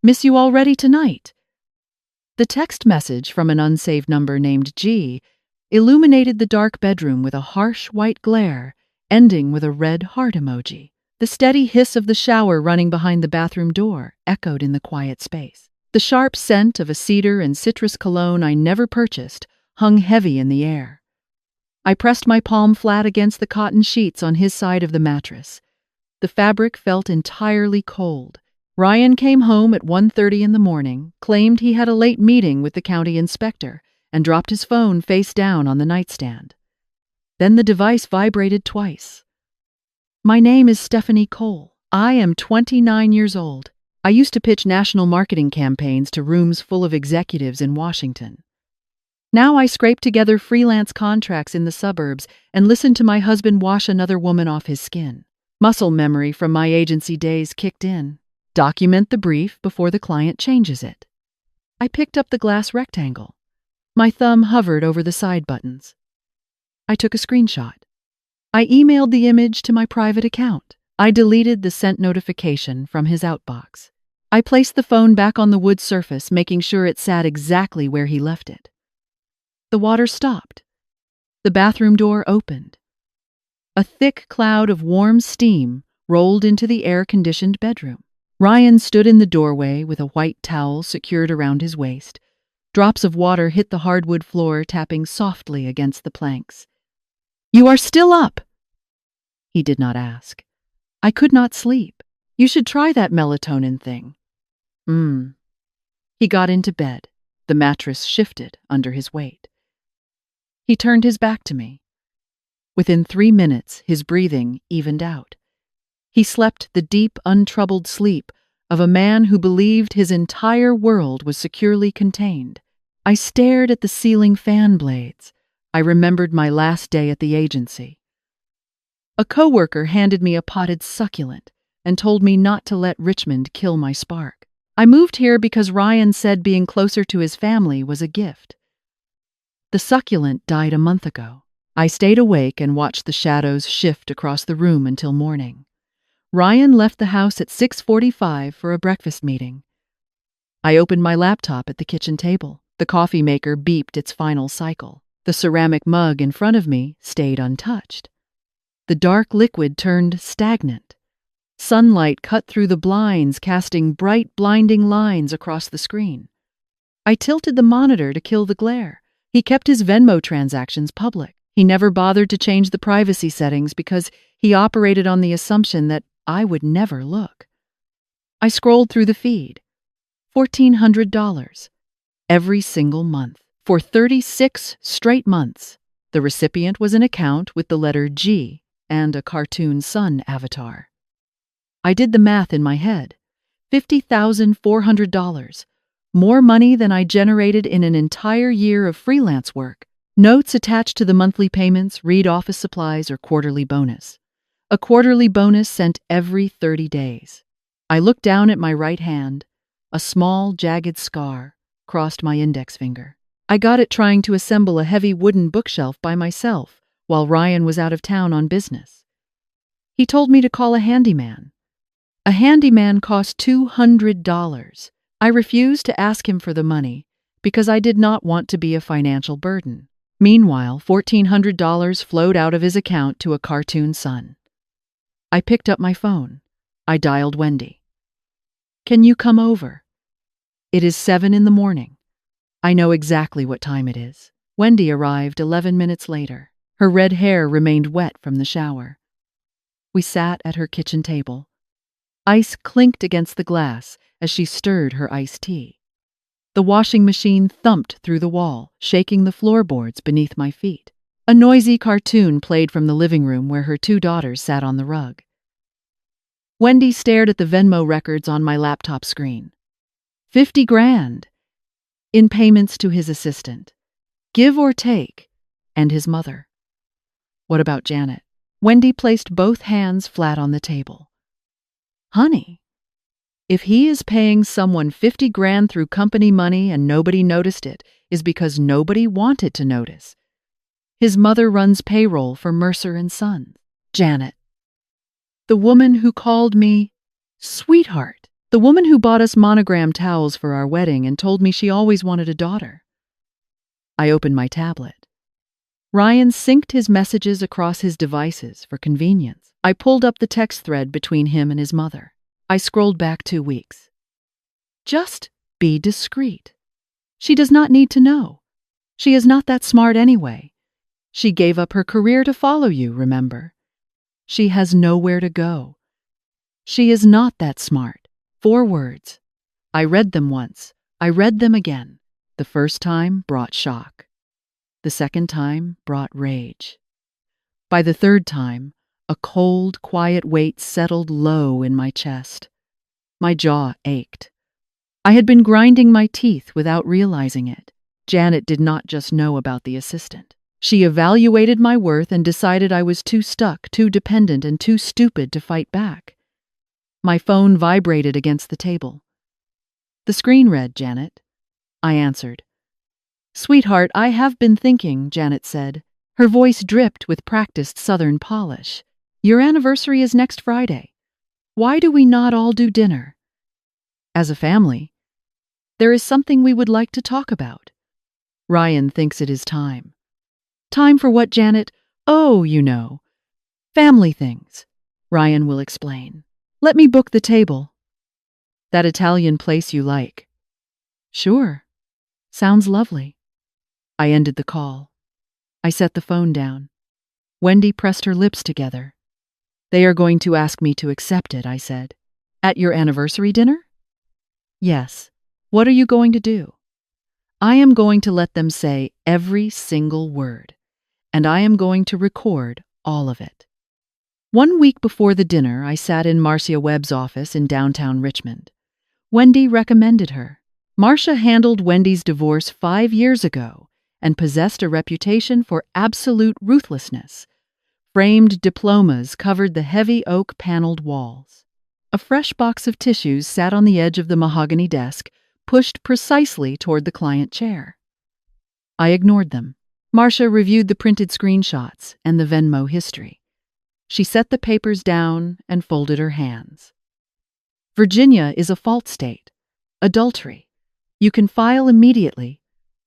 Miss you already tonight." The text message from an unsaved number named G illuminated the dark bedroom with a harsh white glare, ending with a red heart emoji. The steady hiss of the shower running behind the bathroom door echoed in the quiet space. The sharp scent of a cedar and citrus cologne I never purchased hung heavy in the air. I pressed my palm flat against the cotton sheets on his side of the mattress. The fabric felt entirely cold. Ryan came home at 1:30 in the morning, claimed he had a late meeting with the county inspector, and dropped his phone face down on the nightstand. Then the device vibrated twice. "My name is Stephanie Cole. I am 29 years old. I used to pitch national marketing campaigns to rooms full of executives in Washington. Now I scrape together freelance contracts in the suburbs and listen to my husband wash another woman off his skin. Muscle memory from my agency days kicked in. Document the brief before the client changes it." I picked up the glass rectangle. My thumb hovered over the side buttons. I took a screenshot. I emailed the image to my private account. I deleted the sent notification from his outbox. I placed the phone back on the wood surface, making sure it sat exactly where he left it. The water stopped. The bathroom door opened. A thick cloud of warm steam rolled into the air-conditioned bedroom. Ryan stood in the doorway with a white towel secured around his waist. Drops of water hit the hardwood floor, tapping softly against the planks. "You are still up?" He did not ask. I could not sleep. "You should try that melatonin thing." He got into bed. The mattress shifted under his weight. He turned his back to me. Within 3 minutes, his breathing evened out. He slept the deep, untroubled sleep of a man who believed his entire world was securely contained. I stared at the ceiling fan blades. I remembered my last day at the agency. A coworker handed me a potted succulent and told me not to let Richmond kill my spark. I moved here because Ryan said being closer to his family was a gift. The succulent died a month ago. I stayed awake and watched the shadows shift across the room until morning. Ryan left the house at 6:45 for a breakfast meeting. I opened my laptop at the kitchen table. The coffee maker beeped its final cycle. The ceramic mug in front of me stayed untouched. The dark liquid turned stagnant. Sunlight cut through the blinds, casting bright, blinding lines across the screen. I tilted the monitor to kill the glare. He kept his Venmo transactions public. He never bothered to change the privacy settings because he operated on the assumption that I would never look. I scrolled through the feed. $1,400. Every single month. For 36 straight months. The recipient was an account with the letter G and a cartoon sun avatar. I did the math in my head. $50,400. More money than I generated in an entire year of freelance work. Notes attached to the monthly payments, read office supplies, or quarterly bonus. A quarterly bonus sent every 30 days. I looked down at my right hand. A small, jagged scar crossed my index finger. I got it trying to assemble a heavy wooden bookshelf by myself while Ryan was out of town on business. He told me to call a handyman. A handyman cost $200. I refused to ask him for the money because I did not want to be a financial burden. Meanwhile, $1,400 flowed out of his account to a cartoon sun. I picked up my phone. I dialed Wendy. "Can you come over?" "It is 7 in the morning. I know exactly what time it is." Wendy arrived 11 minutes later. Her red hair remained wet from the shower. We sat at her kitchen table. Ice clinked against the glass as she stirred her iced tea. The washing machine thumped through the wall, shaking the floorboards beneath my feet. A noisy cartoon played from the living room where her 2 daughters sat on the rug. Wendy stared at the Venmo records on my laptop screen. 50 grand in payments to his assistant, give or take, and his mother. What about Janet? Wendy placed both hands flat on the table. "Honey, if he is paying someone 50 grand through company money and nobody noticed it, is because nobody wanted to notice. His mother runs payroll for Mercer and Sons. Janet. The woman who called me sweetheart The woman who bought us monogram towels for our wedding and told me she always wanted a daughter. I opened my tablet. Ryan synced his messages across his devices for convenience. I pulled up the text thread between him and his mother. I scrolled back 2 weeks. Just be discreet. She does not need to know. She is not that smart anyway. She gave up her career to follow you, remember? She has nowhere to go. She is not that smart. 4 words. I read them once. I read them again. The first time brought shock. The second time brought rage. By the third time, a cold, quiet weight settled low in my chest. My jaw ached. I had been grinding my teeth without realizing it. Janet did not just know about the assistant. She evaluated my worth and decided I was too stuck, too dependent, and too stupid to fight back. My phone vibrated against the table. The screen read, Janet. I answered. Sweetheart, I have been thinking, Janet said. Her voice dripped with practiced Southern polish. Your anniversary is next Friday. Why do we not all do dinner? As a family, there is something we would like to talk about. Ryan thinks it is time. Time for what, Janet? Oh, you know. Family things. Ryan will explain. Let me book the table. That Italian place you like. Sure. Sounds lovely. I ended the call. I set the phone down. Wendy pressed her lips together. They are going to ask me to accept it, I said. At your anniversary dinner? Yes. What are you going to do? I am going to let them say every single word, and I am going to record all of it. 1 week before the dinner, I sat in Marcia Webb's office in downtown Richmond. Wendy recommended her. Marcia handled Wendy's divorce 5 years ago and possessed a reputation for absolute ruthlessness. Framed diplomas covered the heavy oak paneled walls. A fresh box of tissues sat on the edge of the mahogany desk, pushed precisely toward the client chair. I ignored them. Marcia reviewed the printed screenshots and the Venmo history. She set the papers down and folded her hands. Virginia is a fault state. Adultery. You can file immediately.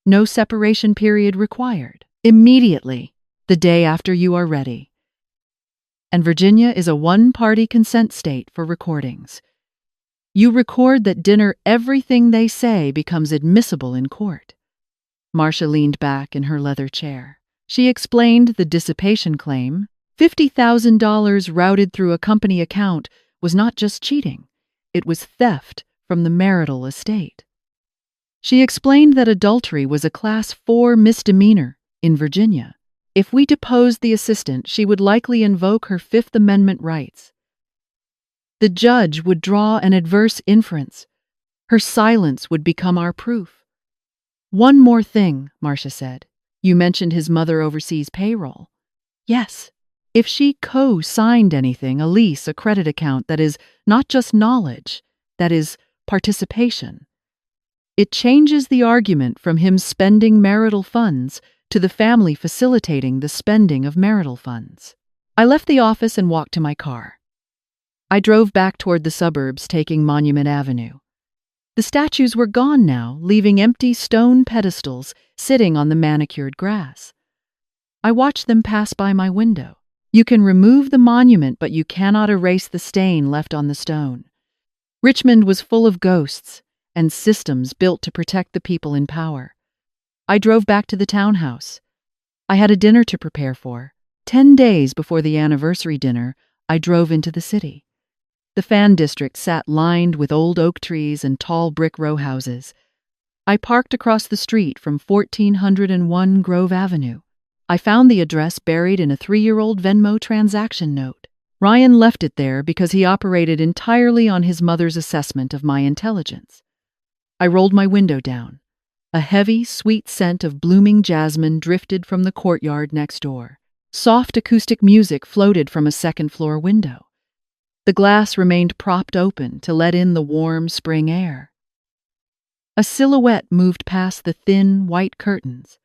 No separation period required. Immediately, the day after you are ready. And Virginia is a one-party consent state for recordings. You record that dinner, everything they say becomes admissible in court. Marcia leaned back in her leather chair. She explained the dissipation claim. $50,000 routed through a company account was not just cheating. It was theft from the marital estate. She explained that adultery was a Class 4 misdemeanor in Virginia. If we deposed the assistant, she would likely invoke her Fifth Amendment rights. The judge would draw an adverse inference. Her silence would become our proof. One more thing, Marcia said. You mentioned his mother oversees payroll. Yes. If she co-signed anything, a lease, a credit account, that is not just knowledge, that is participation. It changes the argument from him spending marital funds to the family facilitating the spending of marital funds. I left the office and walked to my car. I drove back toward the suburbs, taking Monument Avenue. The statues were gone now, leaving empty stone pedestals sitting on the manicured grass. I watched them pass by my window. You can remove the monument, but you cannot erase the stain left on the stone. Richmond was full of ghosts and systems built to protect the people in power. I drove back to the townhouse. I had a dinner to prepare for. 10 days before the anniversary dinner, I drove into the city. The Fan District sat lined with old oak trees and tall brick row houses. I parked across the street from 1401 Grove Avenue. I found the address buried in a 3-year-old Venmo transaction note. Ryan left it there because he operated entirely on his mother's assessment of my intelligence. I rolled my window down. A heavy, sweet scent of blooming jasmine drifted from the courtyard next door. Soft acoustic music floated from a second-floor window. The glass remained propped open to let in the warm spring air. A silhouette moved past the thin, white curtains.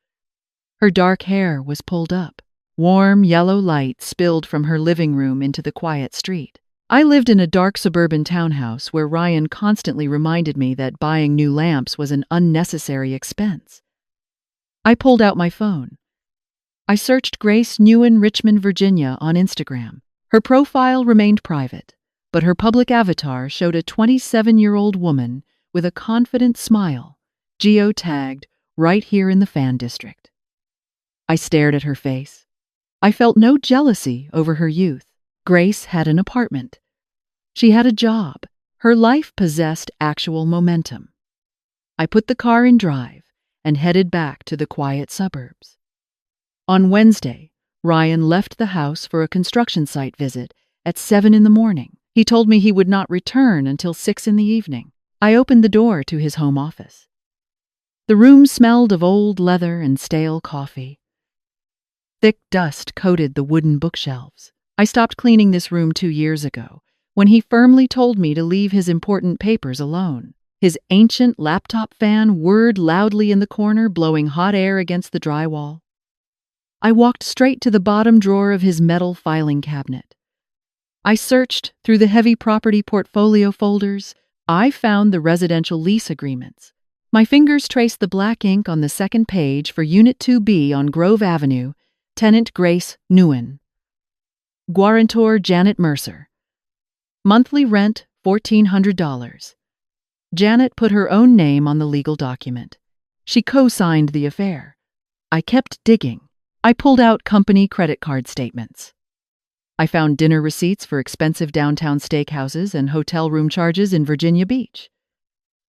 Her dark hair was pulled up. Warm, yellow light spilled from her living room into the quiet street. I lived in a dark suburban townhouse where Ryan constantly reminded me that buying new lamps was an unnecessary expense. I pulled out my phone. I searched Grace Newen, Richmond, Virginia on Instagram. Her profile remained private, but her public avatar showed a 27-year-old woman with a confident smile, geotagged right here in the fan district. I stared at her face. I felt no jealousy over her youth. Grace had an apartment. She had a job. Her life possessed actual momentum. I put the car in drive and headed back to the quiet suburbs. On Wednesday, Ryan left the house for a construction site visit at 7 in the morning. He told me he would not return until 6 in the evening. I opened the door to his home office. The room smelled of old leather and stale coffee. Thick dust coated the wooden bookshelves. I stopped cleaning this room 2 years ago, when he firmly told me to leave his important papers alone. His ancient laptop fan whirred loudly in the corner, blowing hot air against the drywall. I walked straight to the bottom drawer of his metal filing cabinet. I searched through the heavy property portfolio folders. I found the residential lease agreements. My fingers traced the black ink on the second page for Unit 2B on Grove Avenue, tenant Grace Newen. Guarantor Janet Mercer. Monthly rent $1,400. Janet put her own name on the legal document. She co-signed the affair. I kept digging. I pulled out company credit card statements. I found dinner receipts for expensive downtown steakhouses and hotel room charges in Virginia Beach.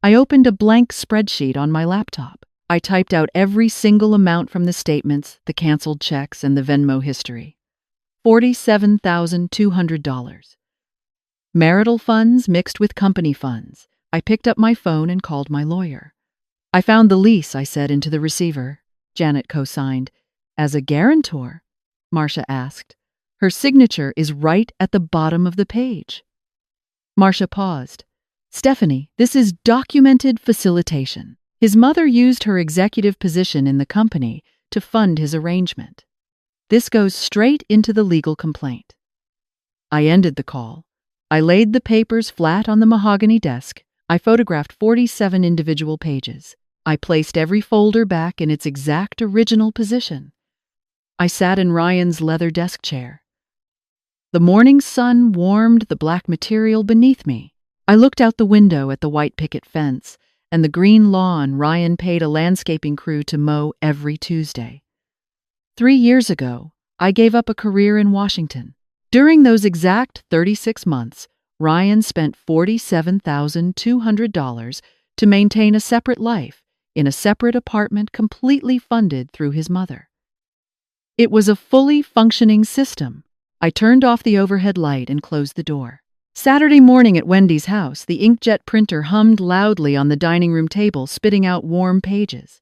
I opened a blank spreadsheet on my laptop. I typed out every single amount from the statements, the canceled checks, and the Venmo history. $47,200. Marital funds mixed with company funds. I picked up my phone and called my lawyer. I found the lease, I said into the receiver. Janet co-signed. As a guarantor? Marcia asked. Her signature is right at the bottom of the page. Marcia paused. Stephanie, this is documented facilitation. His mother used her executive position in the company to fund his arrangement. This goes straight into the legal complaint. I ended the call. I laid the papers flat on the mahogany desk. I photographed 47 individual pages. I placed every folder back in its exact original position. I sat in Ryan's leather desk chair. The morning sun warmed the black material beneath me. I looked out the window at the white picket fence and the green lawn Ryan paid a landscaping crew to mow every Tuesday. 3 years ago, I gave up a career in Washington. During those exact 36 months, Ryan spent $47,200 to maintain a separate life in a separate apartment completely funded through his mother. It was a fully functioning system. I turned off the overhead light and closed the door. Saturday morning at Wendy's house, the inkjet printer hummed loudly on the dining room table, spitting out warm pages.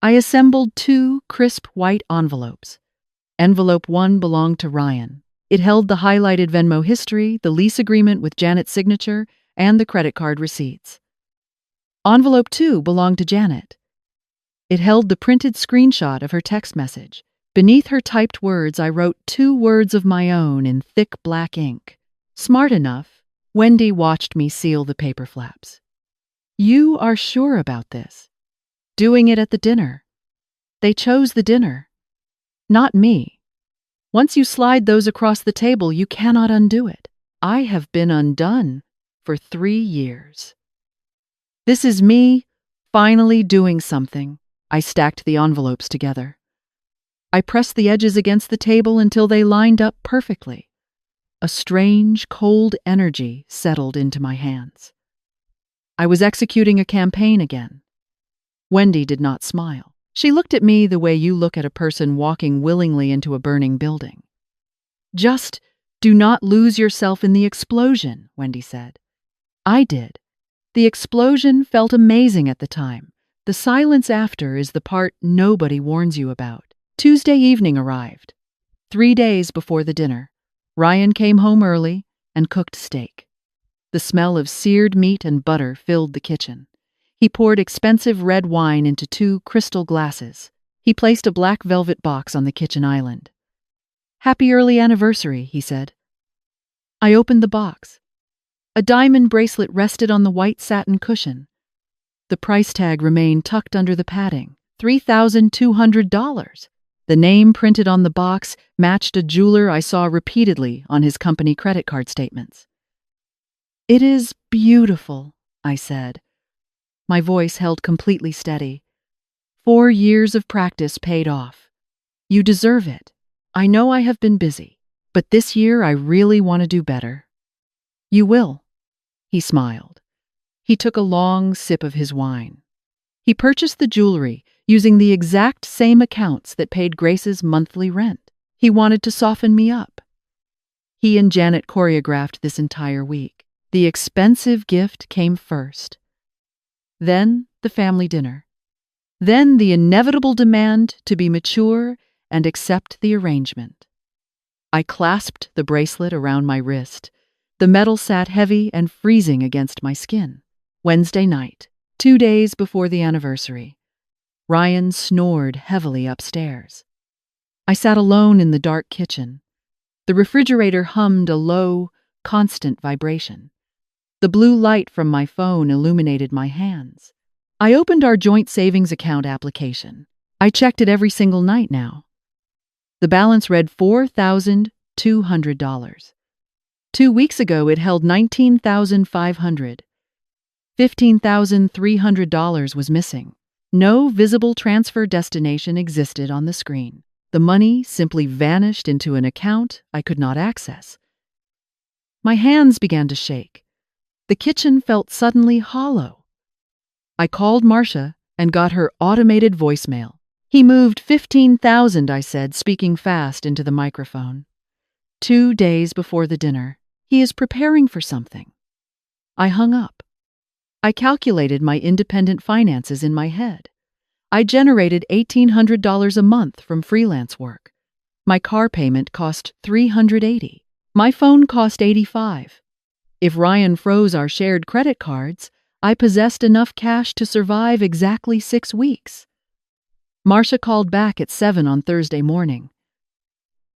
I assembled 2 crisp white envelopes. Envelope 1 belonged to Ryan. It held the highlighted Venmo history, the lease agreement with Janet's signature, and the credit card receipts. Envelope 2 belonged to Janet. It held the printed screenshot of her text message. Beneath her typed words, I wrote 2 words of my own in thick black ink. Smart enough, Wendy watched me seal the paper flaps. You are sure about this? Doing it at the dinner. They chose the dinner, not me. Once you slide those across the table, you cannot undo it. I have been undone for 3 years. This is me finally doing something. I stacked the envelopes together. I pressed the edges against the table until they lined up perfectly. A strange, cold energy settled into my hands. I was executing a campaign again. Wendy did not smile. She looked at me the way you look at a person walking willingly into a burning building. Just do not lose yourself in the explosion, Wendy said. I did. The explosion felt amazing at the time. The silence after is the part nobody warns you about. Tuesday evening arrived. 3 days before the dinner, Ryan came home early and cooked steak. The smell of seared meat and butter filled the kitchen. He poured expensive red wine into 2 crystal glasses. He placed a black velvet box on the kitchen island. Happy early anniversary, he said. I opened the box. A diamond bracelet rested on the white satin cushion. The price tag remained tucked under the padding, $3,200. The name printed on the box matched a jeweler I saw repeatedly on his company credit card statements. "It is beautiful," I said. My voice held completely steady. 4 years of practice paid off. "You deserve it. I know I have been busy, but this year I really want to do better." "You will," he smiled. He took a long sip of his wine. He purchased the jewelry using the exact same accounts that paid Grace's monthly rent. He wanted to soften me up. He and Janet choreographed this entire week. The expensive gift came first. Then the family dinner. Then the inevitable demand to be mature and accept the arrangement. I clasped the bracelet around my wrist. The metal sat heavy and freezing against my skin. Wednesday night, 2 days before the anniversary. Ryan snored heavily upstairs. I sat alone in the dark kitchen. The refrigerator hummed a low, constant vibration. The blue light from my phone illuminated my hands. I opened our joint savings account application. I checked it every single night now. The balance read $4,200. 2 weeks ago, it held $19,500. $15,300 was missing. No visible transfer destination existed on the screen. The money simply vanished into an account I could not access. My hands began to shake. The kitchen felt suddenly hollow. I called Marcia and got her automated voicemail. "He moved $15,000, I said, speaking fast into the microphone. 2 days before the dinner. He is preparing for something." I hung up. I calculated my independent finances in my head. I generated $1,800 a month from freelance work. My car payment cost $380. My phone cost $85. If Ryan froze our shared credit cards, I possessed enough cash to survive exactly 6 weeks. Marcia called back at 7 on Thursday morning.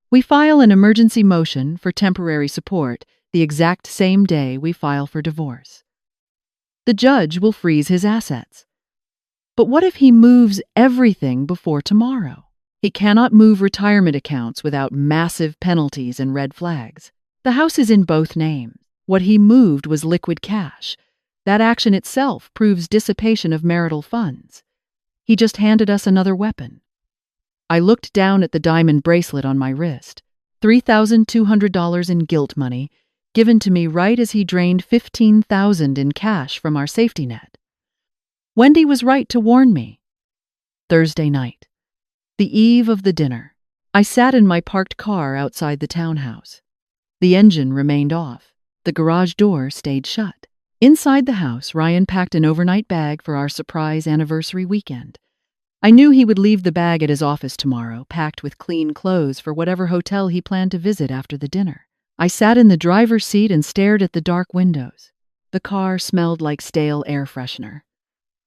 "We file an emergency motion for temporary support the exact same day we file for divorce. The judge will freeze his assets. But what if he moves everything before tomorrow? He cannot move retirement accounts without massive penalties and red flags. The house is in both names. What he moved was liquid cash. That action itself proves dissipation of marital funds. He just handed us another weapon." I looked down at the diamond bracelet on my wrist. $3,200 in guilt money, given to me right as he drained $15,000 in cash from our safety net. Wendy was right to warn me. Thursday night. The eve of the dinner. I sat in my parked car outside the townhouse. The engine remained off. The garage door stayed shut. Inside the house, Ryan packed an overnight bag for our surprise anniversary weekend. I knew he would leave the bag at his office tomorrow, packed with clean clothes for whatever hotel he planned to visit after the dinner. I sat in the driver's seat and stared at the dark windows. The car smelled like stale air freshener.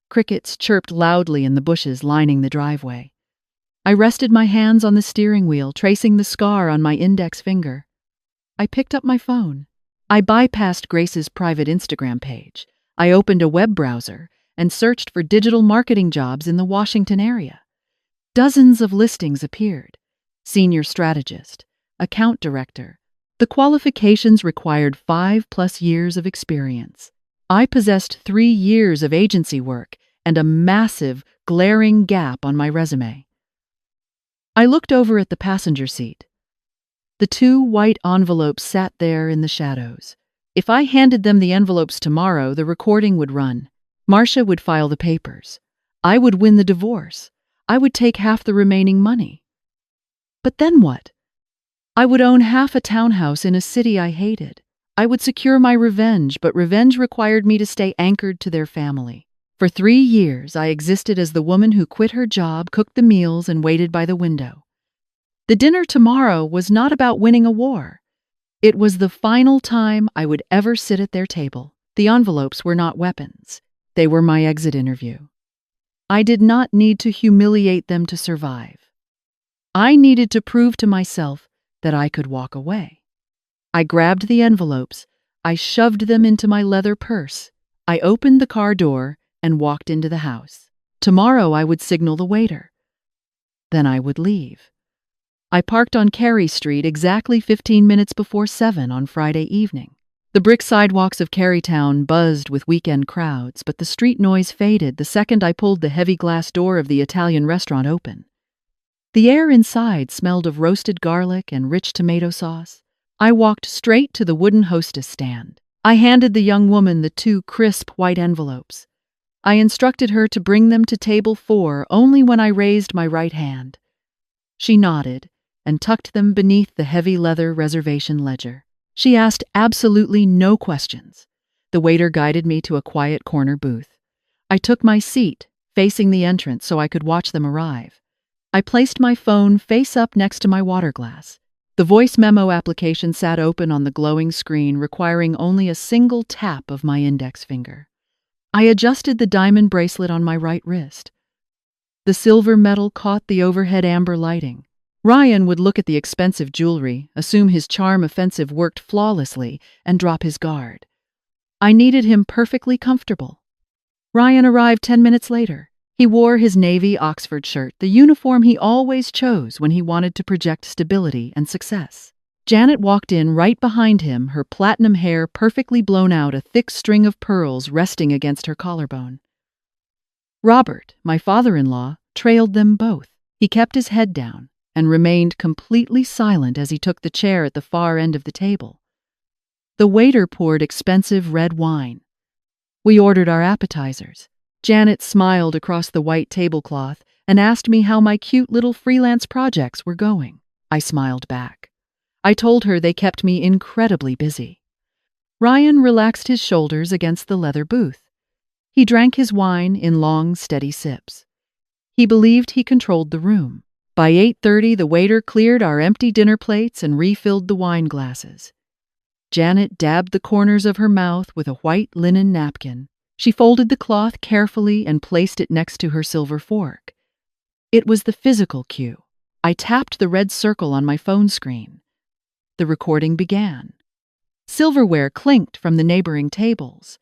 Crickets chirped loudly in the bushes lining the driveway. I rested my hands on the steering wheel, tracing the scar on my index finger. I picked up my phone. I bypassed Grace's private Instagram page. I opened a web browser and searched for digital marketing jobs in the Washington area. Dozens of listings appeared. Senior strategist, account director. The qualifications required 5+ years of experience. I possessed 3 years of agency work and a massive, glaring gap on my resume. I looked over at the passenger seat. The 2 white envelopes sat there in the shadows. If I handed them the envelopes tomorrow, the recording would run. Marcia would file the papers. I would win the divorce. I would take half the remaining money. But then what? I would own half a townhouse in a city I hated. I would secure my revenge, but revenge required me to stay anchored to their family. For 3 years, I existed as the woman who quit her job, cooked the meals, and waited by the window. The dinner tomorrow was not about winning a war. It was the final time I would ever sit at their table. The envelopes were not weapons. They were my exit interview. I did not need to humiliate them to survive. I needed to prove to myself that I could walk away. I grabbed the envelopes. I shoved them into my leather purse. I opened the car door and walked into the house. Tomorrow I would signal the waiter. Then I would leave. I parked on Carey Street exactly 15 minutes before 7 on Friday evening. The brick sidewalks of Carytown buzzed with weekend crowds, but the street noise faded the second I pulled the heavy glass door of the Italian restaurant open. The air inside smelled of roasted garlic and rich tomato sauce. I walked straight to the wooden hostess stand. I handed the young woman the 2 crisp white envelopes. I instructed her to bring them to table 4 only when I raised my right hand. She nodded and tucked them beneath the heavy leather reservation ledger. She asked absolutely no questions. The waiter guided me to a quiet corner booth. I took my seat, facing the entrance so I could watch them arrive. I placed my phone face up next to my water glass. The voice memo application sat open on the glowing screen, requiring only a single tap of my index finger. I adjusted the diamond bracelet on my right wrist. The silver metal caught the overhead amber lighting. Ryan would look at the expensive jewelry, assume his charm offensive worked flawlessly, and drop his guard. I needed him perfectly comfortable. Ryan arrived 10 minutes later. He wore his navy Oxford shirt, the uniform he always chose when he wanted to project stability and success. Janet walked in right behind him, her platinum hair perfectly blown out, a thick string of pearls resting against her collarbone. Robert, my father-in-law, trailed them both. He kept his head down and remained completely silent as he took the chair at the far end of the table. The waiter poured expensive red wine. We ordered our appetizers. Janet smiled across the white tablecloth and asked me how my cute little freelance projects were going. I smiled back. I told her they kept me incredibly busy. Ryan relaxed his shoulders against the leather booth. He drank his wine in long, steady sips. He believed he controlled the room. By 8:30, the waiter cleared our empty dinner plates and refilled the wine glasses. Janet dabbed the corners of her mouth with a white linen napkin. She folded the cloth carefully and placed it next to her silver fork. It was the physical cue. I tapped the red circle on my phone screen. The recording began. Silverware clinked from the neighboring tables.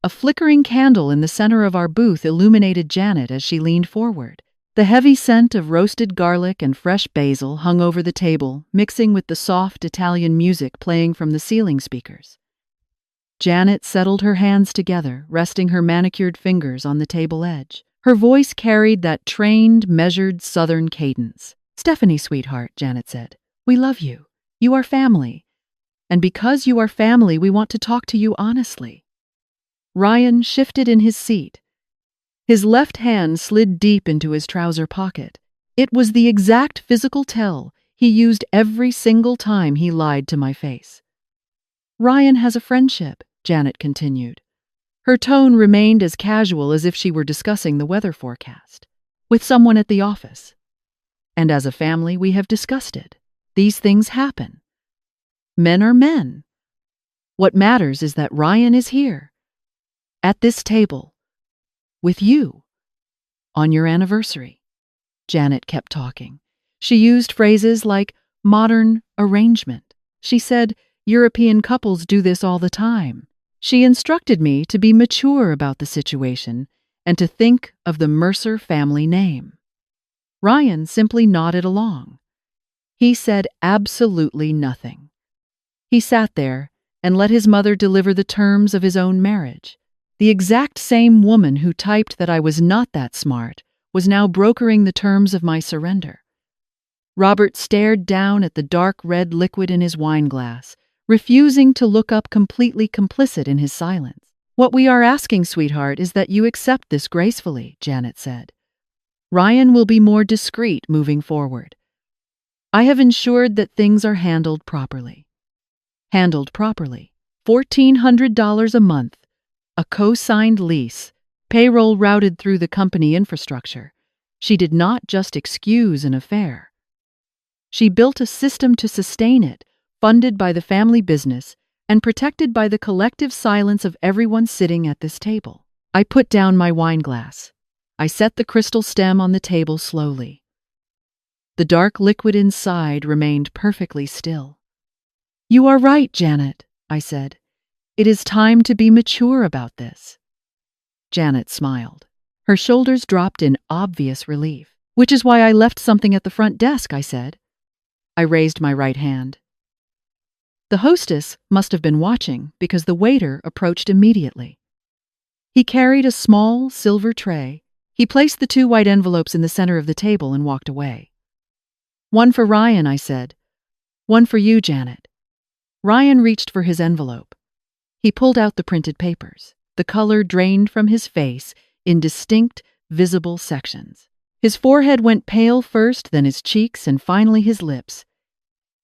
A flickering candle in the center of our booth illuminated Janet as she leaned forward. The heavy scent of roasted garlic and fresh basil hung over the table, mixing with the soft Italian music playing from the ceiling speakers. Janet settled her hands together, resting her manicured fingers on the table edge. Her voice carried that trained, measured Southern cadence. "Stephanie, sweetheart," Janet said, "we love you. You are family. And because you are family, we want to talk to you honestly." Ryan shifted in his seat. His left hand slid deep into his trouser pocket. It was the exact physical tell he used every single time he lied to my face. "Ryan has a friendship," Janet continued. Her tone remained as casual as if she were discussing the weather forecast, "with someone at the office. And as a family, we have discussed it. These things happen. Men are men. What matters is that Ryan is here, at this table, with you, on your anniversary." Janet kept talking. She used phrases like modern arrangement. She said, "European couples do this all the time." She instructed me to be mature about the situation and to think of the Mercer family name. Ryan simply nodded along. He said absolutely nothing. He sat there and let his mother deliver the terms of his own marriage. The exact same woman who typed that I was not that smart was now brokering the terms of my surrender. Robert stared down at the dark red liquid in his wine glass, refusing to look up, completely complicit in his silence. "What we are asking, sweetheart, is that you accept this gracefully," Janet said. "Ryan will be more discreet moving forward. I have ensured that things are handled properly." Handled properly. $1,400 a month. A co-signed lease. Payroll routed through the company infrastructure. She did not just excuse an affair. She built a system to sustain it, funded by the family business and protected by the collective silence of everyone sitting at this table. I put down my wine glass. I set the crystal stem on the table slowly. The dark liquid inside remained perfectly still. "You are right, Janet," I said. "It is time to be mature about this." Janet smiled. Her shoulders dropped in obvious relief. "Which is why I left something at the front desk," I said. I raised my right hand. The hostess must have been watching because the waiter approached immediately. He carried a small silver tray. He placed the 2 white envelopes in the center of the table and walked away. "One for Ryan," I said. "One for you, Janet." Ryan reached for his envelope. He pulled out the printed papers. The color drained from his face in distinct, visible sections. His forehead went pale first, then his cheeks, and finally his lips.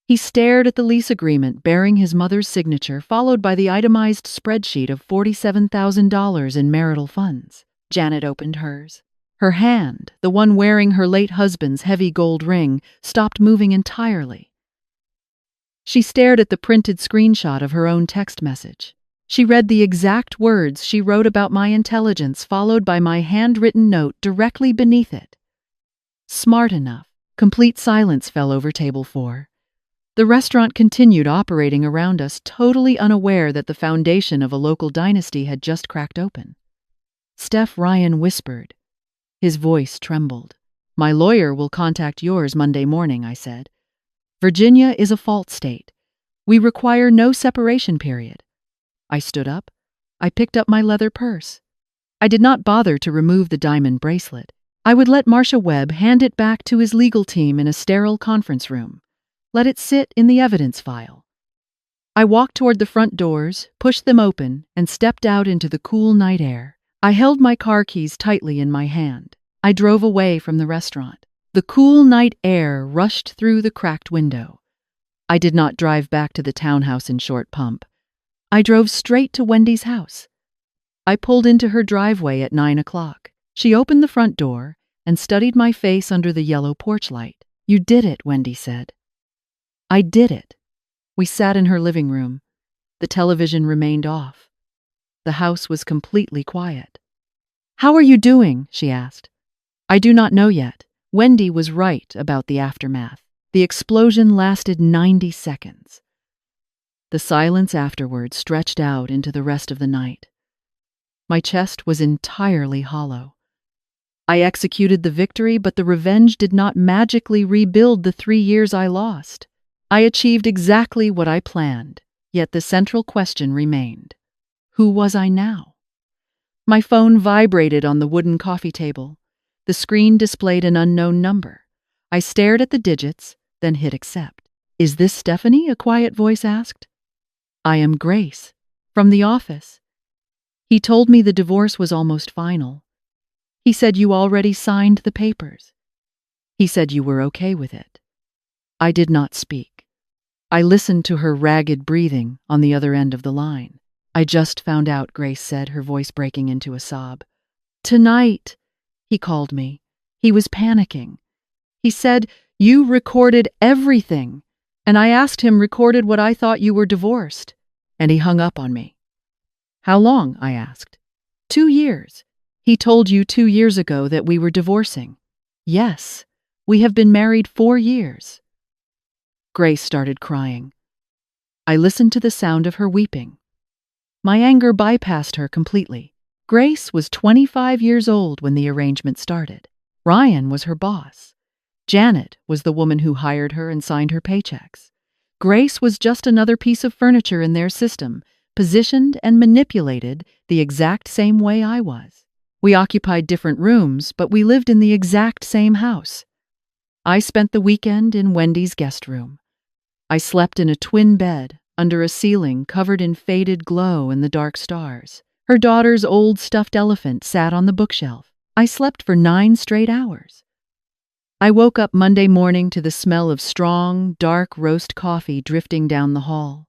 He stared at the lease agreement bearing his mother's signature, followed by the itemized spreadsheet of $47,000 in marital funds. Janet opened hers. Her hand, the one wearing her late husband's heavy gold ring, stopped moving entirely. She stared at the printed screenshot of her own text message. She read the exact words she wrote about my intelligence, followed by my handwritten note directly beneath it. Smart enough. Complete silence fell over table 4. The restaurant continued operating around us, totally unaware that the foundation of a local dynasty had just cracked open. Steph Ryan whispered. His voice trembled. "My lawyer will contact yours Monday morning," I said. "Virginia is a fault state. We require no separation period." I stood up. I picked up my leather purse. I did not bother to remove the diamond bracelet. I would let Marcia Webb hand it back to his legal team in a sterile conference room. Let it sit in the evidence file. I walked toward the front doors, pushed them open, and stepped out into the cool night air. I held my car keys tightly in my hand. I drove away from the restaurant. The cool night air rushed through the cracked window. I did not drive back to the townhouse in Short Pump. I drove straight to Wendy's house. I pulled into her driveway at 9 o'clock. She opened the front door and studied my face under the yellow porch light. "You did it," Wendy said. I did it. We sat in her living room. The television remained off. The house was completely quiet. "How are you doing?" she asked. "I do not know yet." Wendy was right about the aftermath. The explosion lasted 90 seconds. The silence afterward stretched out into the rest of the night. My chest was entirely hollow. I executed the victory, but the revenge did not magically rebuild the 3 years I lost. I achieved exactly what I planned, yet the central question remained. Who was I now? My phone vibrated on the wooden coffee table. The screen displayed an unknown number. I stared at the digits, then hit accept. "Is this Stephanie?" a quiet voice asked. "I am Grace, from the office." He told me the divorce was almost final. He said you already signed the papers. He said you were okay with it. I did not speak. I listened to her ragged breathing on the other end of the line. "I just found out," Grace said, her voice breaking into a sob. "Tonight," he called me. He was panicking. He said, "You recorded everything." And I asked him, "Recorded what I thought you were divorced?" And he hung up on me. "How long?" I asked. 2 years. He told you 2 years ago that we were divorcing." "Yes, we have been married 4 years." Grace started crying. I listened to the sound of her weeping. My anger bypassed her completely. Grace was 25 years old when the arrangement started. Ryan was her boss. Janet was the woman who hired her and signed her paychecks. Grace was just another piece of furniture in their system, positioned and manipulated the exact same way I was. We occupied different rooms, but we lived in the exact same house. I spent the weekend in Wendy's guest room. I slept in a twin bed under a ceiling covered in faded glow and the dark stars. Her daughter's old stuffed elephant sat on the bookshelf. I slept for 9 straight hours. I woke up Monday morning to the smell of strong, dark roast coffee drifting down the hall.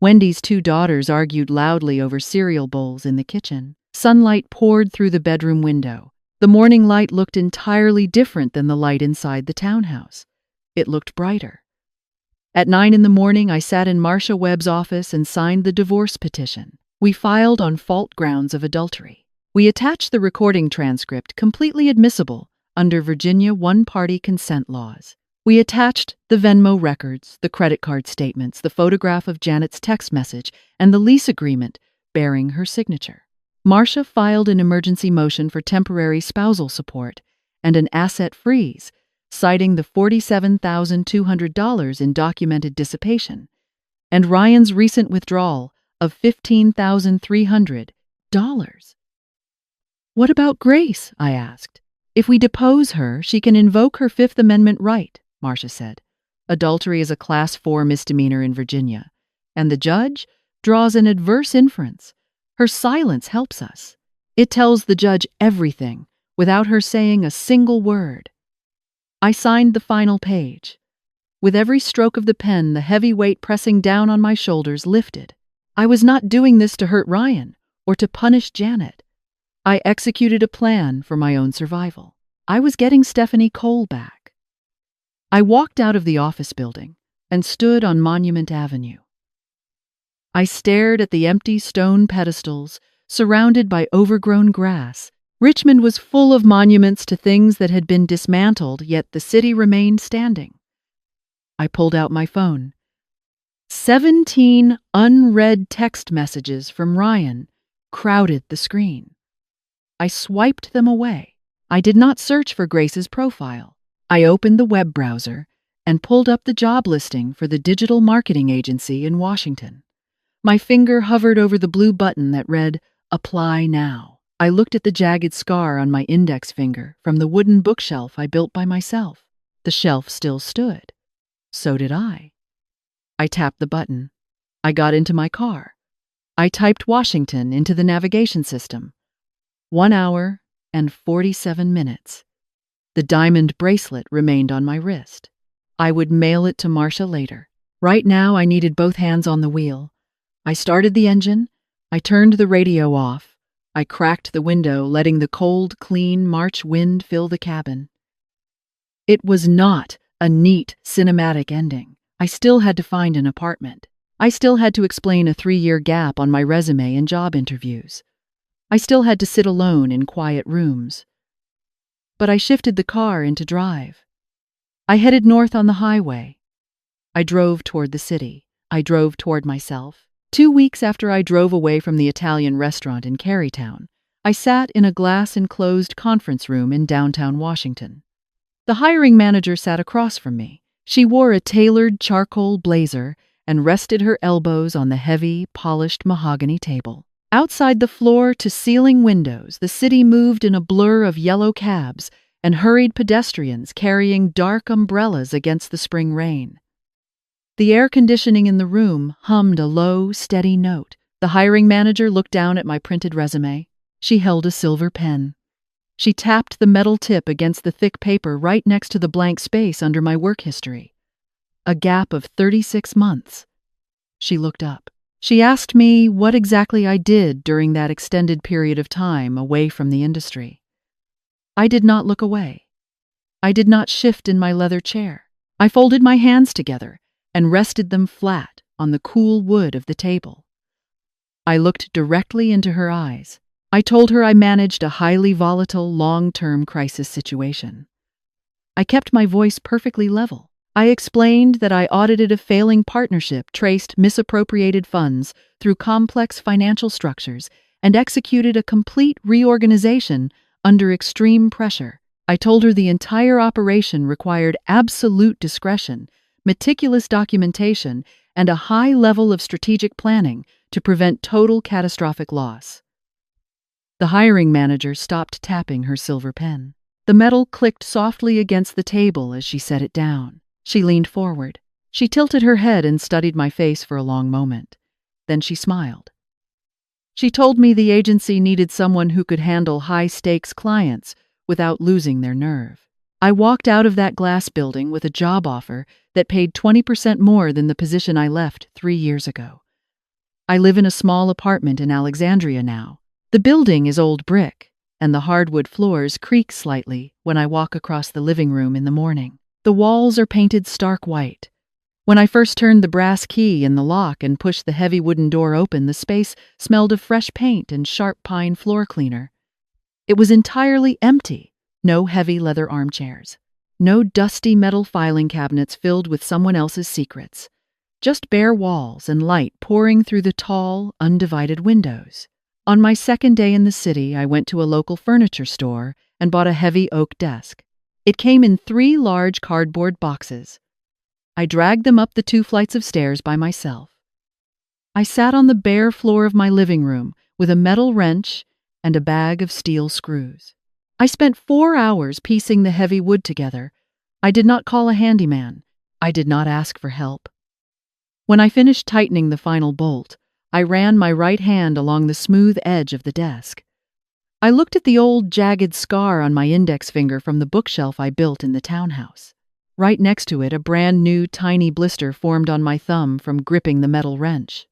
Wendy's 2 daughters argued loudly over cereal bowls in the kitchen. Sunlight poured through the bedroom window. The morning light looked entirely different than the light inside the townhouse. It looked brighter. At 9 in the morning, I sat in Marcia Webb's office and signed the divorce petition. We filed on fault grounds of adultery. We attached the recording transcript, completely admissible under Virginia one-party consent laws. We attached the Venmo records, the credit card statements, the photograph of Janet's text message, and the lease agreement bearing her signature. Marcia filed an emergency motion for temporary spousal support and an asset freeze, citing the $47,200 in documented dissipation, and Ryan's recent withdrawal of $15,300. What about Grace? I asked. If we depose her, she can invoke her Fifth Amendment right, Marcia said. Adultery is a Class 4 misdemeanor in Virginia, and the judge draws an adverse inference. Her silence helps us. It tells the judge everything without her saying a single word. I signed the final page. With every stroke of the pen, the heavy weight pressing down on my shoulders lifted. I was not doing this to hurt Ryan or to punish Janet. I executed a plan for my own survival. I was getting Stephanie Cole back. I walked out of the office building and stood on Monument Avenue. I stared at the empty stone pedestals, surrounded by overgrown grass. Richmond was full of monuments to things that had been dismantled, yet the city remained standing. I pulled out my phone. 17 unread text messages from Ryan crowded the screen. I swiped them away. I did not search for Grace's profile. I opened the web browser and pulled up the job listing for the digital marketing agency in Washington. My finger hovered over the blue button that read, "Apply now." I looked at the jagged scar on my index finger from the wooden bookshelf I built by myself. The shelf still stood. So did I. I tapped the button. I got into my car. I typed Washington into the navigation system. 1 hour and 47 minutes. The diamond bracelet remained on my wrist. I would mail it to Marcia later. Right now, I needed both hands on the wheel. I started the engine. I turned the radio off. I cracked the window, letting the cold, clean March wind fill the cabin. It was not a neat, cinematic ending. I still had to find an apartment. I still had to explain a 3-year gap on my resume and job interviews. I still had to sit alone in quiet rooms. But I shifted the car into drive. I headed north on the highway. I drove toward the city. I drove toward myself. 2 weeks after I drove away from the Italian restaurant in Carytown, I sat in a glass-enclosed conference room in downtown Washington. The hiring manager sat across from me. She wore a tailored charcoal blazer and rested her elbows on the heavy, polished mahogany table. Outside the floor-to-ceiling windows, the city moved in a blur of yellow cabs and hurried pedestrians carrying dark umbrellas against the spring rain. The air conditioning in the room hummed a low, steady note. The hiring manager looked down at my printed resume. She held a silver pen. She tapped the metal tip against the thick paper right next to the blank space under my work history. A gap of 36 months. She looked up. She asked me what exactly I did during that extended period of time away from the industry. I did not look away. I did not shift in my leather chair. I folded my hands together and rested them flat on the cool wood of the table. I looked directly into her eyes. I told her I managed a highly volatile, long-term crisis situation. I kept my voice perfectly level. I explained that I audited a failing partnership, traced misappropriated funds through complex financial structures, and executed a complete reorganization under extreme pressure. I told her the entire operation required absolute discretion, meticulous documentation, and a high level of strategic planning to prevent total catastrophic loss. The hiring manager stopped tapping her silver pen. The metal clicked softly against the table as she set it down. She leaned forward. She tilted her head and studied my face for a long moment. Then she smiled. She told me the agency needed someone who could handle high-stakes clients without losing their nerve. I walked out of that glass building with a job offer that paid 20% more than the position I left 3 years ago. I live in a small apartment in Alexandria now. The building is old brick, and the hardwood floors creak slightly when I walk across the living room in the morning. The walls are painted stark white. When I first turned the brass key in the lock and pushed the heavy wooden door open, the space smelled of fresh paint and sharp pine floor cleaner. It was entirely empty, no heavy leather armchairs. No dusty metal filing cabinets filled with someone else's secrets. Just bare walls and light pouring through the tall, undivided windows. On my second day in the city, I went to a local furniture store and bought a heavy oak desk. It came in 3 large cardboard boxes. I dragged them up the 2 flights of stairs by myself. I sat on the bare floor of my living room with a metal wrench and a bag of steel screws. I spent 4 hours piecing the heavy wood together. I did not call a handyman. I did not ask for help. When I finished tightening the final bolt, I ran my right hand along the smooth edge of the desk. I looked at the old jagged scar on my index finger from the bookshelf I built in the townhouse. Right next to it, a brand new tiny blister formed on my thumb from gripping the metal wrench.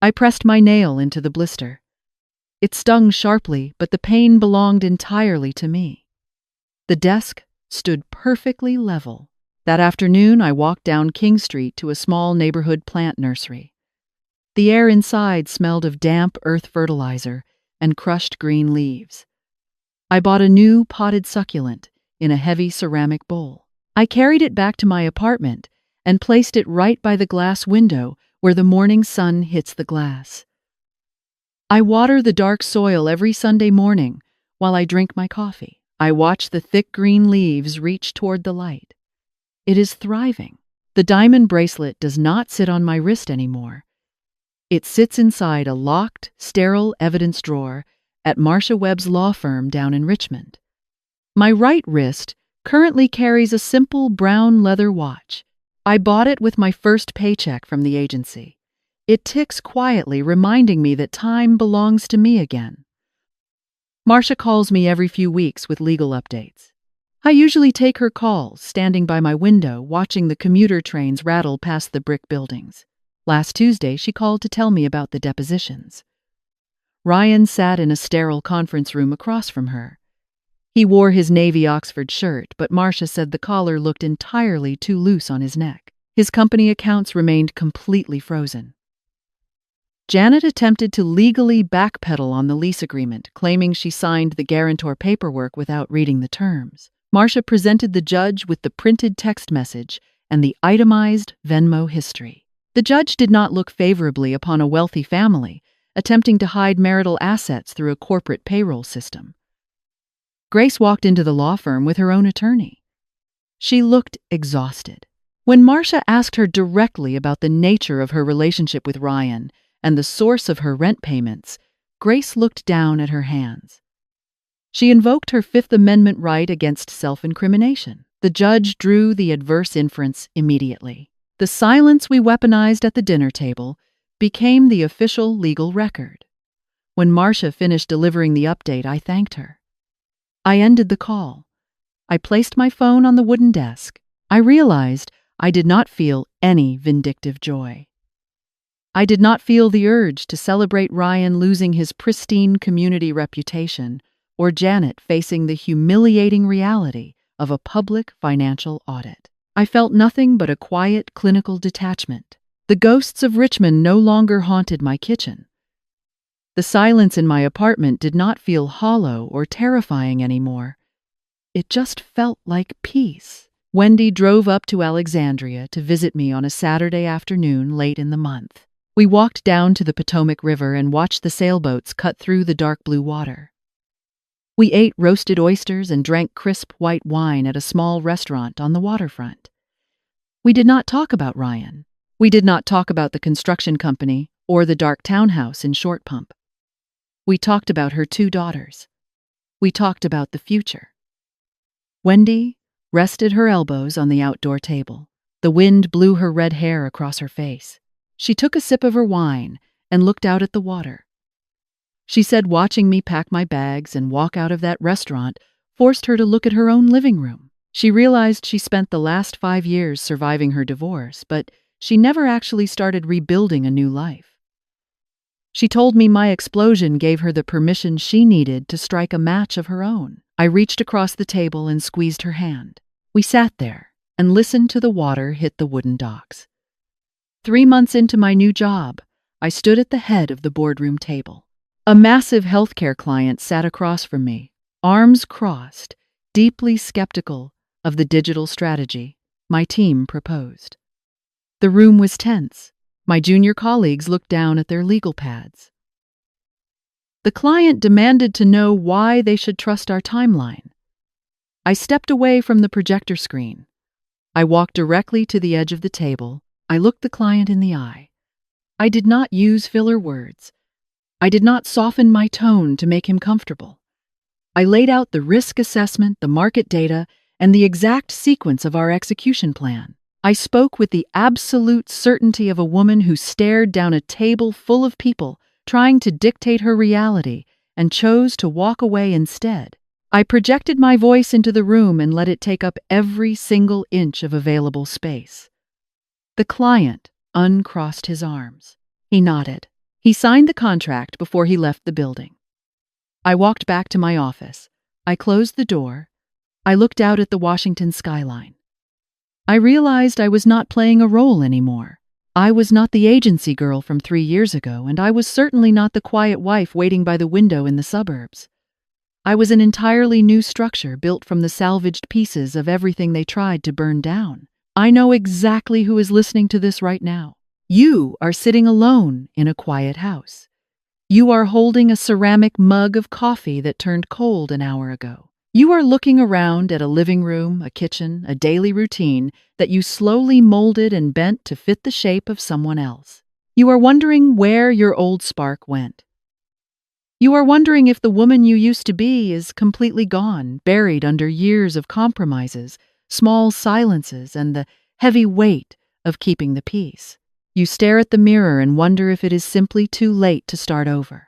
I pressed my nail into the blister. It stung sharply, but the pain belonged entirely to me. The desk stood perfectly level. That afternoon, I walked down King Street to a small neighborhood plant nursery. The air inside smelled of damp earth fertilizer and crushed green leaves. I bought a new potted succulent in a heavy ceramic bowl. I carried it back to my apartment and placed it right by the glass window where the morning sun hits the glass. I water the dark soil every Sunday morning while I drink my coffee. I watch the thick green leaves reach toward the light. It is thriving. The diamond bracelet does not sit on my wrist anymore. It sits inside a locked, sterile evidence drawer at Marcia Webb's law firm down in Richmond. My right wrist currently carries a simple brown leather watch. I bought it with my first paycheck from the agency. It ticks quietly, reminding me that time belongs to me again. Marcia calls me every few weeks with legal updates. I usually take her calls, standing by my window, watching the commuter trains rattle past the brick buildings. Last Tuesday, she called to tell me about the depositions. Ryan sat in a sterile conference room across from her. He wore his navy Oxford shirt, but Marcia said the collar looked entirely too loose on his neck. His company accounts remained completely frozen. Janet attempted to legally backpedal on the lease agreement, claiming she signed the guarantor paperwork without reading the terms. Marcia presented the judge with the printed text message and the itemized Venmo history. The judge did not look favorably upon a wealthy family attempting to hide marital assets through a corporate payroll system. Grace walked into the law firm with her own attorney. She looked exhausted. When Marcia asked her directly about the nature of her relationship with Ryan and the source of her rent payments, Grace looked down at her hands. She invoked her Fifth Amendment right against self-incrimination. The judge drew the adverse inference immediately. The silence we weaponized at the dinner table became the official legal record. When Marcia finished delivering the update, I thanked her. I ended the call. I placed my phone on the wooden desk. I realized I did not feel any vindictive joy. I did not feel the urge to celebrate Ryan losing his pristine community reputation or Janet facing the humiliating reality of a public financial audit. I felt nothing but a quiet clinical detachment. The ghosts of Richmond no longer haunted my kitchen. The silence in my apartment did not feel hollow or terrifying anymore. It just felt like peace. Wendy drove up to Alexandria to visit me on a Saturday afternoon late in the month. We walked down to the Potomac River and watched the sailboats cut through the dark blue water. We ate roasted oysters and drank crisp white wine at a small restaurant on the waterfront. We did not talk about Ryan. We did not talk about the construction company or the dark townhouse in Short Pump. We talked about her 2 daughters. We talked about the future. Wendy rested her elbows on the outdoor table. The wind blew her red hair across her face. She took a sip of her wine and looked out at the water. She said watching me pack my bags and walk out of that restaurant forced her to look at her own living room. She realized she spent the last 5 years surviving her divorce, but she never actually started rebuilding a new life. She told me my explosion gave her the permission she needed to strike a match of her own. I reached across the table and squeezed her hand. We sat there and listened to the water hit the wooden docks. 3 months into my new job, I stood at the head of the boardroom table. A massive healthcare client sat across from me, arms crossed, deeply skeptical of the digital strategy my team proposed. The room was tense. My junior colleagues looked down at their legal pads. The client demanded to know why they should trust our timeline. I stepped away from the projector screen. I walked directly to the edge of the table. I looked the client in the eye. I did not use filler words. I did not soften my tone to make him comfortable. I laid out the risk assessment, the market data, and the exact sequence of our execution plan. I spoke with the absolute certainty of a woman who stared down a table full of people trying to dictate her reality and chose to walk away instead. I projected my voice into the room and let it take up every single inch of available space. The client uncrossed his arms. He nodded. He signed the contract before he left the building. I walked back to my office. I closed the door. I looked out at the Washington skyline. I realized I was not playing a role anymore. I was not the agency girl from 3 years ago, and I was certainly not the quiet wife waiting by the window in the suburbs. I was an entirely new structure built from the salvaged pieces of everything they tried to burn down. I know exactly who is listening to this right now. You are sitting alone in a quiet house. You are holding a ceramic mug of coffee that turned cold an hour ago. You are looking around at a living room, a kitchen, a daily routine that you slowly molded and bent to fit the shape of someone else. You are wondering where your old spark went. You are wondering if the woman you used to be is completely gone, buried under years of compromises, small silences, and the heavy weight of keeping the peace. You stare at the mirror and wonder if it is simply too late to start over.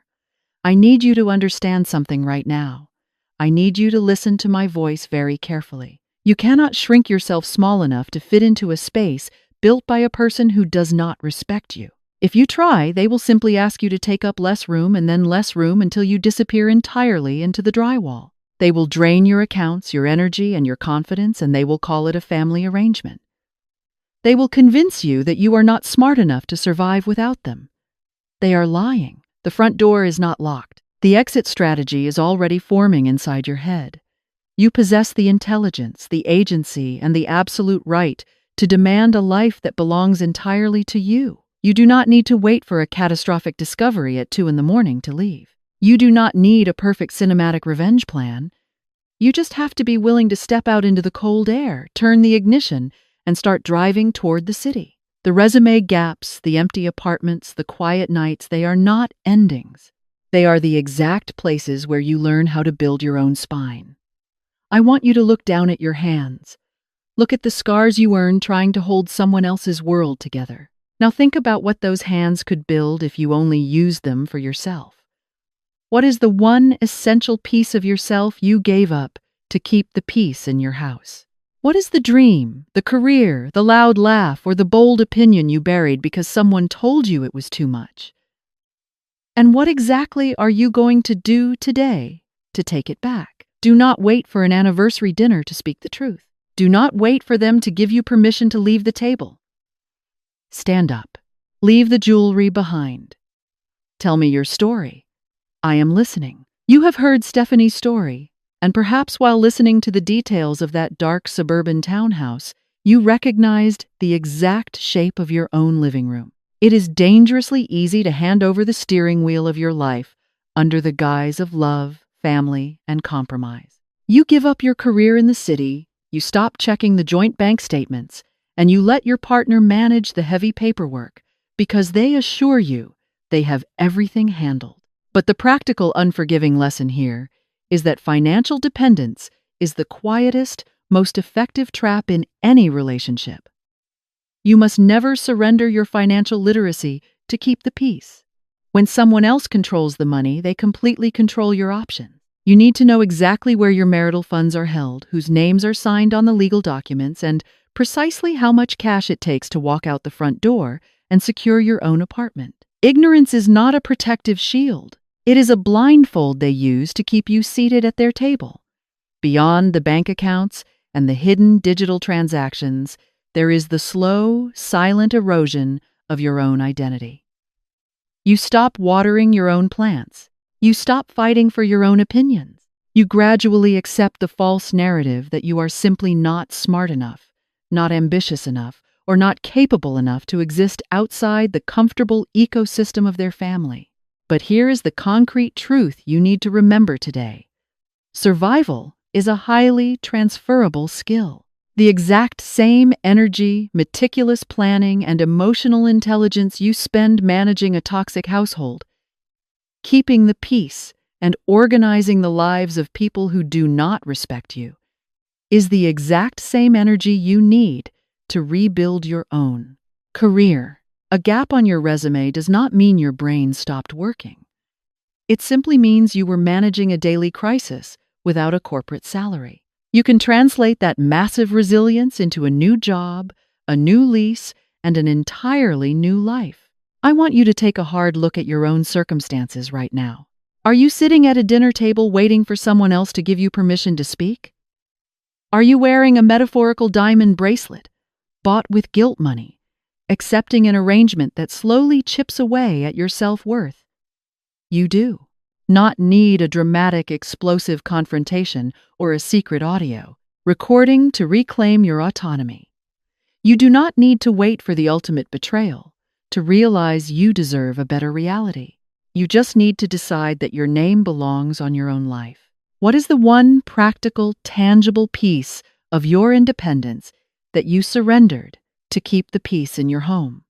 I need you to understand something right now. I need you to listen to my voice very carefully. You cannot shrink yourself small enough to fit into a space built by a person who does not respect you. If you try, they will simply ask you to take up less room and then less room until you disappear entirely into the drywall. They will drain your accounts, your energy, and your confidence, and they will call it a family arrangement. They will convince you that you are not smart enough to survive without them. They are lying. The front door is not locked. The exit strategy is already forming inside your head. You possess the intelligence, the agency, and the absolute right to demand a life that belongs entirely to you. You do not need to wait for a catastrophic discovery at 2 a.m. to leave. You do not need a perfect cinematic revenge plan. You just have to be willing to step out into the cold air, turn the ignition, and start driving toward the city. The resume gaps, the empty apartments, the quiet nights, they are not endings. They are the exact places where you learn how to build your own spine. I want you to look down at your hands. Look at the scars you earned trying to hold someone else's world together. Now think about what those hands could build if you only used them for yourself. What is the one essential piece of yourself you gave up to keep the peace in your house? What is the dream, the career, the loud laugh, or the bold opinion you buried because someone told you it was too much? And what exactly are you going to do today to take it back? Do not wait for an anniversary dinner to speak the truth. Do not wait for them to give you permission to leave the table. Stand up. Leave the jewelry behind. Tell me your story. I am listening. You have heard Stephanie's story, and perhaps while listening to the details of that dark suburban townhouse, you recognized the exact shape of your own living room. It is dangerously easy to hand over the steering wheel of your life under the guise of love, family, and compromise. You give up your career in the city, you stop checking the joint bank statements, and you let your partner manage the heavy paperwork because they assure you they have everything handled. But the practical, unforgiving lesson here is that financial dependence is the quietest, most effective trap in any relationship. You must never surrender your financial literacy to keep the peace. When someone else controls the money, they completely control your options. You need to know exactly where your marital funds are held, whose names are signed on the legal documents, and precisely how much cash it takes to walk out the front door and secure your own apartment. Ignorance is not a protective shield. It is a blindfold they use to keep you seated at their table. Beyond the bank accounts and the hidden digital transactions, there is the slow, silent erosion of your own identity. You stop watering your own plants. You stop fighting for your own opinions. You gradually accept the false narrative that you are simply not smart enough, not ambitious enough, or not capable enough to exist outside the comfortable ecosystem of their family. But here is the concrete truth you need to remember today. Survival is a highly transferable skill. The exact same energy, meticulous planning, and emotional intelligence you spend managing a toxic household, keeping the peace, and organizing the lives of people who do not respect you, is the exact same energy you need to rebuild your own. Career. A gap on your resume does not mean your brain stopped working. It simply means you were managing a daily crisis without a corporate salary. You can translate that massive resilience into a new job, a new lease, and an entirely new life. I want you to take a hard look at your own circumstances right now. Are you sitting at a dinner table waiting for someone else to give you permission to speak? Are you wearing a metaphorical diamond bracelet, bought with guilt money, accepting an arrangement that slowly chips away at your self-worth? You do not need a dramatic, explosive confrontation or a secret audio recording to reclaim your autonomy. You do not need to wait for the ultimate betrayal to realize you deserve a better reality. You just need to decide that your name belongs on your own life. What is the one practical, tangible piece of your independence that you surrendered to keep the peace in your home?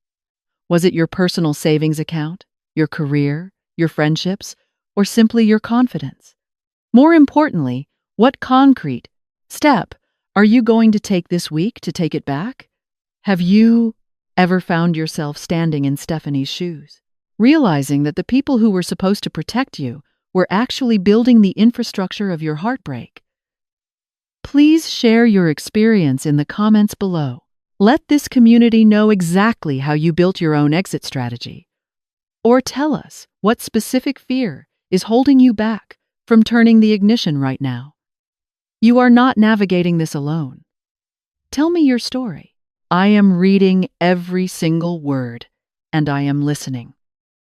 Was it your personal savings account, your career, your friendships, or simply your confidence? More importantly, what concrete step are you going to take this week to take it back? Have you ever found yourself standing in Stephanie's shoes, realizing that the people who were supposed to protect you were actually building the infrastructure of your heartbreak? Please share your experience in the comments below. Let this community know exactly how you built your own exit strategy. Or tell us what specific fear is holding you back from turning the ignition right now. You are not navigating this alone. Tell me your story. I am reading every single word, and I am listening.